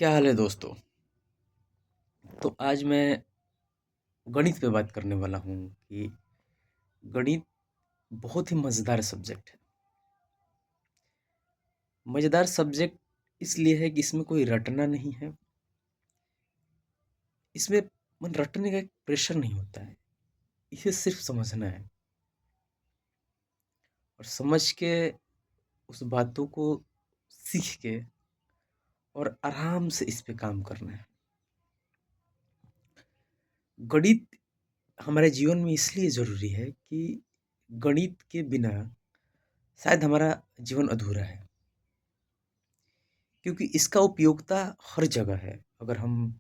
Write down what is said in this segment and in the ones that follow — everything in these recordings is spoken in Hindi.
क्या हाल है दोस्तों। तो आज मैं गणित पे बात करने वाला हूँ कि गणित बहुत ही मज़ेदार सब्जेक्ट है। मज़ेदार सब्जेक्ट इसलिए है कि इसमें कोई रटना नहीं है। इसमें रटने का एक प्रेशर नहीं होता है। इसे सिर्फ समझना है और समझ के उस बातों को सीख के और आराम से इस पे काम करना है। गणित हमारे जीवन में इसलिए ज़रूरी है कि गणित के बिना शायद हमारा जीवन अधूरा है। क्योंकि इसका उपयोगिता हर जगह है। अगर हम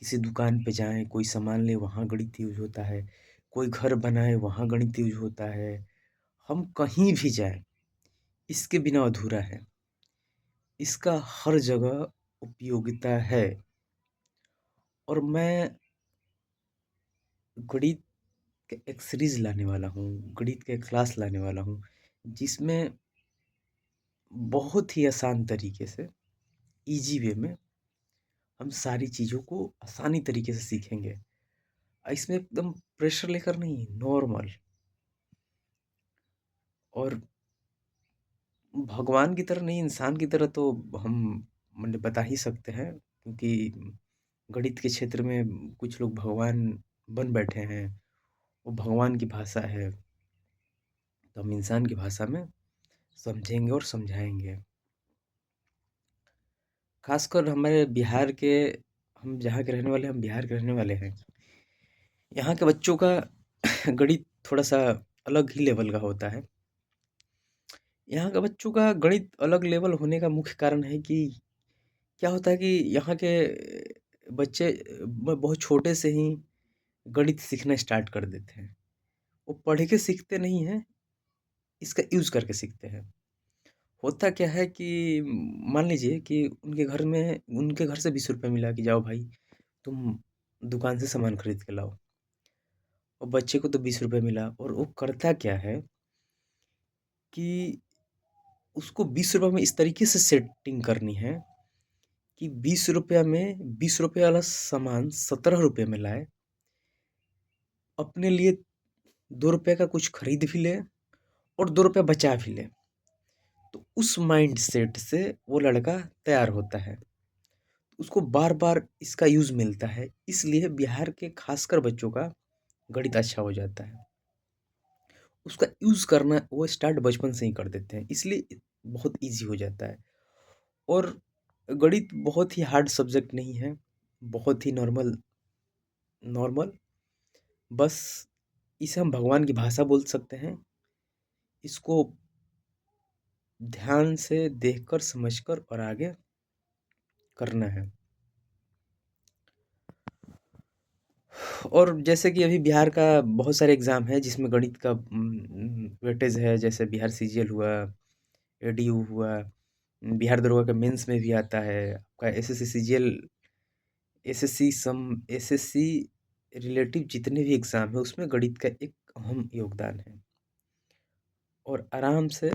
किसी दुकान पे जाएँ, कोई सामान लें, वहाँ गणित यूज़ होता है। कोई घर बनाए, वहाँ गणित यूज़ होता है। हम कहीं भी जाएँ, इसके बिना अधूरा है। इसका हर जगह उपयोगिता है और मैं गणित के एक सीरीज़ लाने वाला हूँ, गणित के एक क्लास लाने वाला हूँ, जिसमें बहुत ही आसान तरीके से, ईज़ी वे में हम सारी चीज़ों को आसानी तरीके से सीखेंगे। इसमें एकदम प्रेशर लेकर नहीं, नॉर्मल। और भगवान की तरह नहीं, इंसान की तरह तो हम बता ही सकते हैं, क्योंकि गणित के क्षेत्र में कुछ लोग भगवान बन बैठे हैं। वो भगवान की भाषा है, तो हम इंसान की भाषा में समझेंगे और समझाएंगे। खासकर हमारे बिहार के, हम जहाँ के रहने वाले, हम बिहार के रहने वाले हैं। यहाँ के बच्चों का गणित थोड़ा सा अलग ही लेवल का होता है। यहाँ के बच्चों का गणित अलग लेवल होने का मुख्य कारण है कि क्या होता है कि यहाँ के बच्चे बहुत छोटे से ही गणित सीखना स्टार्ट कर देते हैं। वो पढ़ के सीखते नहीं हैं, इसका यूज़ करके सीखते हैं। होता क्या है कि मान लीजिए कि उनके घर से 20 रुपए मिला कि जाओ भाई, तुम दुकान से सामान खरीद के लाओ। और बच्चे को तो 20 रुपए मिला, और वो करता क्या है कि उसको 20 रुपए में इस तरीके से सेटिंग करनी है कि 20 रुपया में 20 रुपये वाला सामान 17 रुपये में लाए, अपने लिए 2 रुपये का कुछ खरीद भी ले और 2 रुपये बचा भी ले। तो उस माइंडसेट से वो लड़का तैयार होता है। उसको बार-बार इसका यूज़ मिलता है, इसलिए बिहार के खासकर बच्चों का गणित अच्छा हो जाता है। उसका यूज़ करना वो स्टार्ट बचपन से ही कर देते हैं, इसलिए बहुत ईज़ी हो जाता है। और गणित बहुत ही हार्ड सब्जेक्ट नहीं है, बहुत ही नॉर्मल नॉर्मल बस इसे हम भगवान की भाषा बोल सकते हैं। इसको ध्यान से देखकर, समझकर और आगे करना है। और जैसे कि अभी बिहार का बहुत सारे एग्ज़ाम है जिसमें गणित का वेटेज है, जैसे बिहार सीजीएल हुआ, एडीयू हुआ, बिहार दरोगा का मेंस में भी आता है, आपका एसएससी सीजीएल, एसएससी रिलेटिव जितने भी एग्ज़ाम है उसमें गणित का एक अहम योगदान है। और आराम से